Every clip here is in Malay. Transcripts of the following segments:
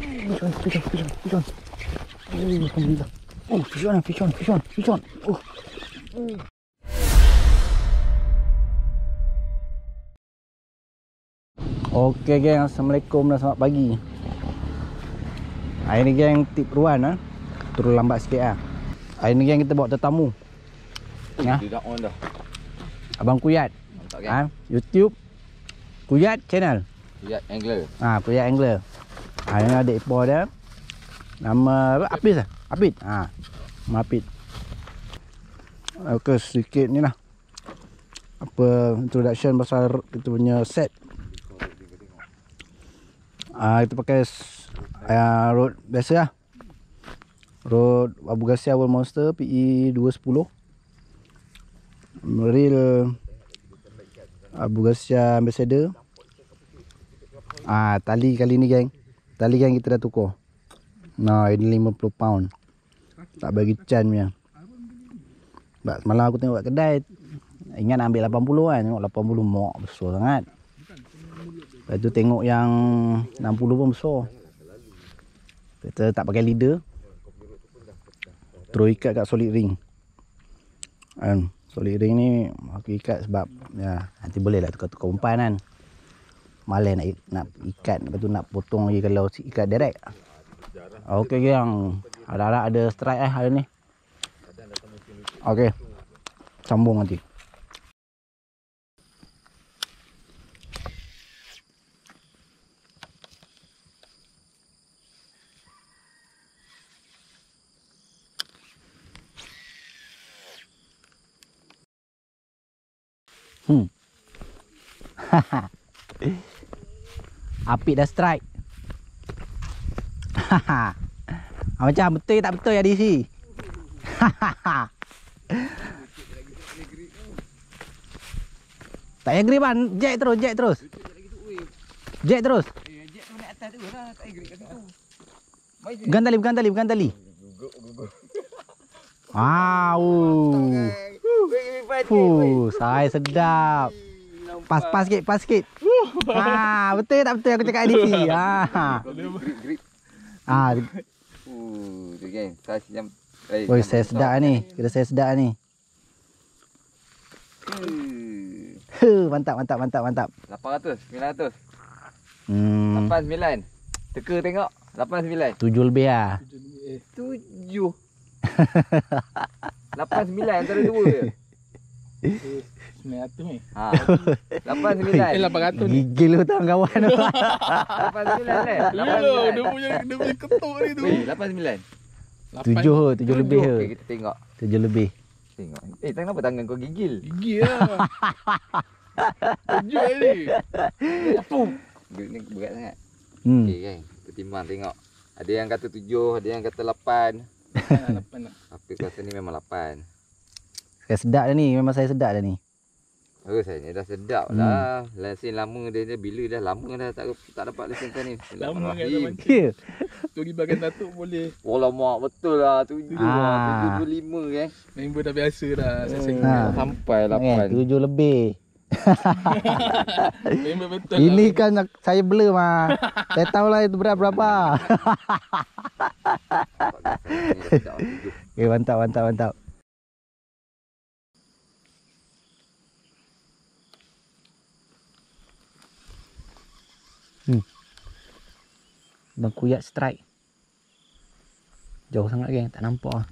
Fish on. Alhamdulillah. Oh, fish on. Oh. Okey geng, assalamualaikum dan selamat pagi. Hari ni geng tip ruan ah. Turun lambat sikit ah. Hari ni geng kita bawa tetamu. Ya. Dia dah on dah. Abang Kuyat. Mantap geng. YouTube Kuyat channel. Kuyat angler. Kuyat angler. Ini adik ipar dia. Nama apa? Apis ah? Apit. Nama Apit. Okey, sedikit ni lah. Apa introduction pasal kita punya set. Kita pakai road biasa lah. Road Abu Ghasia World Monster PE 210. Reel Abu Ghasia Ambassador. Tali kali ni geng. Tali geng kita dah tukar. Nah, ini 50 pound. Tak bagi can punya. Sebab semalam aku tengok kat kedai, ingat nak ambil 80 kan. Tengok 80 mok besar sangat. Lepas tu tengok yang 60 pun besar. Kita tak pakai leader. Terus ikat kat solid ring. Solid ring ni aku ikat sebab ya, nanti boleh lah tukar-tukar umpan kan. Malas nak ikat, lepas tu nak potong lagi kalau ikat direct. Okey geng, harap-harap ada strike hari ni. Okey, sambung nanti. Apit dah strike. Macam betul tak betul ya DC? Tak payah grip kan? Jack terus. Jack terus. Jack tu naik atas tu lah. Tak payah grip kat situ. Bukan tali. Saya sedap. Pas sikit. Betul tak betul aku cakap DC? Grip. Tu geng. Saya sedap ni. Kira saya sedap ni. Mantap. 800, 900. 89. Teka tengok. 89. 7 lebih lah. 7. 89 antara 2 je. 900 ni. 89. 800 ni. Gigil lu tang kawan. 89 eh. Dia punya ketuk ni tu. 89. 7 lebih ke? Okey, kita tengok. 7 lebih. Tengok. Kenapa tangan kau gigil? Gigi lah. 7 ni. Grip ni berat sangat. Hmm. Okey kan. Kita timbang tengok. Ada yang kata 7, ada yang kata 8. 8 lah. Apa kata ni memang 8. Saya sedap dah ni. Memang saya sedap dah ni. Oh, saya ni dah sedap lah. Lesen lama dia bila dah lama dah tak dapat lesen kan ni. Lama kan Ya. tu libatkan datuk boleh. Oh lama betul lah 7 lah. 725 kan. Member dah biasa dah. Sampai 8. 7 lebih. Member betul Ini lah. kan saya blur mah. Saya tahulah itu berat berapa. Okay, mantap. Bang Kuyat strike. Jauh sangat geng, tak nampak ah.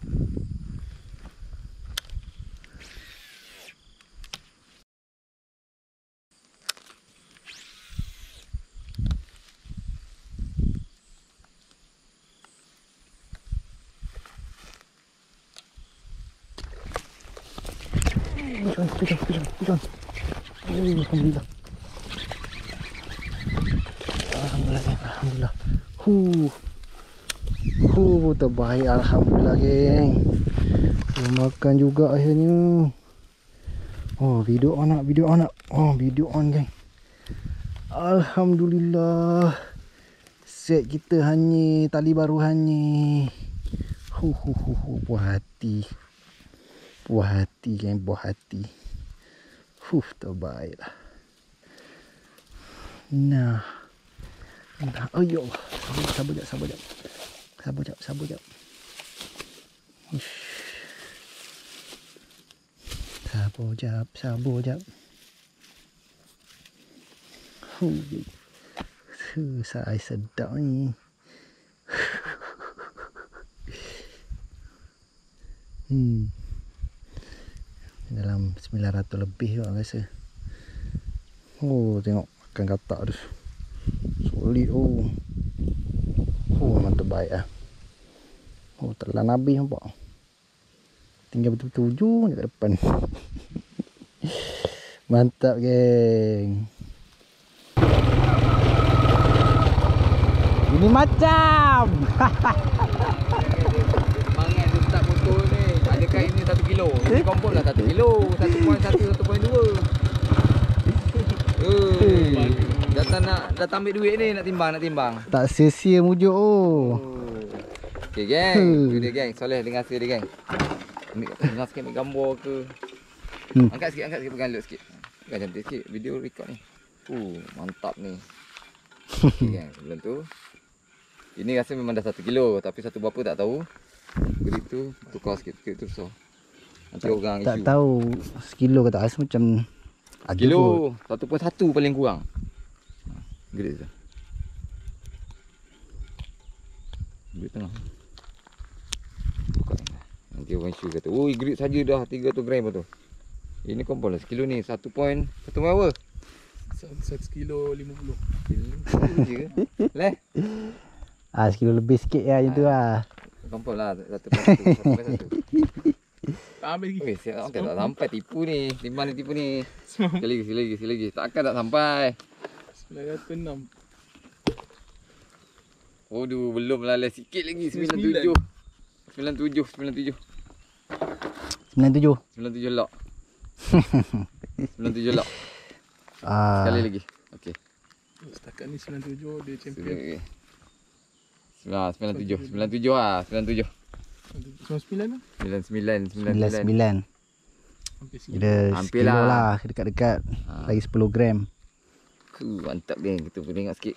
Fish on. Alhamdulillah. Terbaik alhamdulillah geng. Makan juga akhirnya. Video on geng. Alhamdulillah. Set kita hanyir, tali baru hanyir. Puas hati geng, puas hati. Terbaik lah. Nah, Oh ya Allah. Sabar jap. Uish. Sabar jap. Saya sedap ni. Dalam 900 lebih juga rasa. Oh, tengok makan katak tu. Solid oh. Oh, memang terbaik lah. Oh, telan habis nampak. Tinggal betul-betul ujung je kat depan. Mantap geng. Ini macam. Semangat dia start motor ni. Adakah ini 1 kilo? Ini kompon lah 1 kilo. 1.1, 1.2. Datang ambil duit ni nak timbang. Tak sia-sia mujuk oh. Okay geng. Itu dia geng. Soleh dengan hasil dia geng. Ambil sikit ambil gambar ke. Angkat sikit pegang load sikit. Pegang cantik sikit video record ni. Mantap ni. Okay geng, sebelum tu ini rasa memang dah 1 kilo tapi satu berapa tak tahu. Grip tu tukar sikit tu besar. Nanti orang Tak isu. tahu sekilo ke tak, rasa macam ada kot. Kilo 1.1 paling kurang. Grip tu. Grip tengah. Tukar. Nanti orang isu kata, "Oi, grip saja dah 300 gram tu." Ini kompon lah sekilo ni 1 berapa? 1 kilo 50. Kilo je ke? Leh. Sekilo lebih sikit lah macam tu lah. Kompon lah 1.1. Tak ambil lagi. Weh, siap tak sampai tipu ni. Timbang ni tipu ni. Sekali lagi. Takkan tak sampai. 906. Aduh, belum lah sikit lagi. 97 lock. 97 lock. Sekali lagi. Okey. Setakat ni 97 dia champion. Okay. 97 lah. 97. 99 lah. 99. Hampir sikit. Kira Hampir sekilo lah. lah. Dekat-dekat. Lagi 10 gram. Mantap geng. Kita boleh tengok sikit.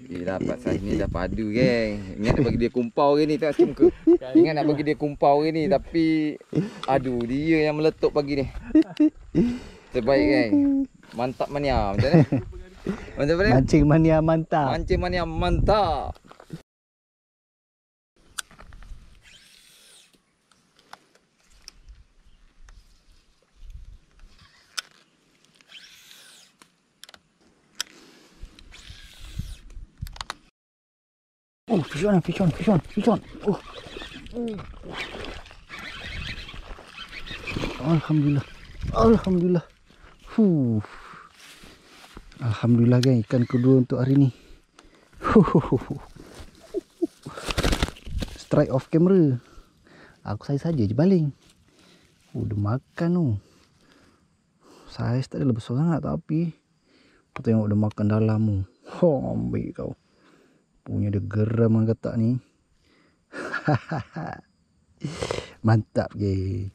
Dapat saiz ni dah padu geng. Ingat nak bagi dia kumpau ke ni. Tengok sikit muka. Ingat nak bagi dia kumpau ke ni. Tapi aduh, dia yang meletup pagi ni. Terbaik geng. Mantap mania. Macam mana? Macam mana? Mancing mania mantap. Mancing mania mantap. Oh, fish on. Oh. Alhamdulillah. Alhamdulillah geng, ikan kedua untuk hari ni. Strike off camera. Saya saja je baling. Dia makan tu. Saiz tak adalah besar sangat tapi tengok dia makan dalam tu. Ambil kau. Punya dia geram dengan katak ni. Mantap geng.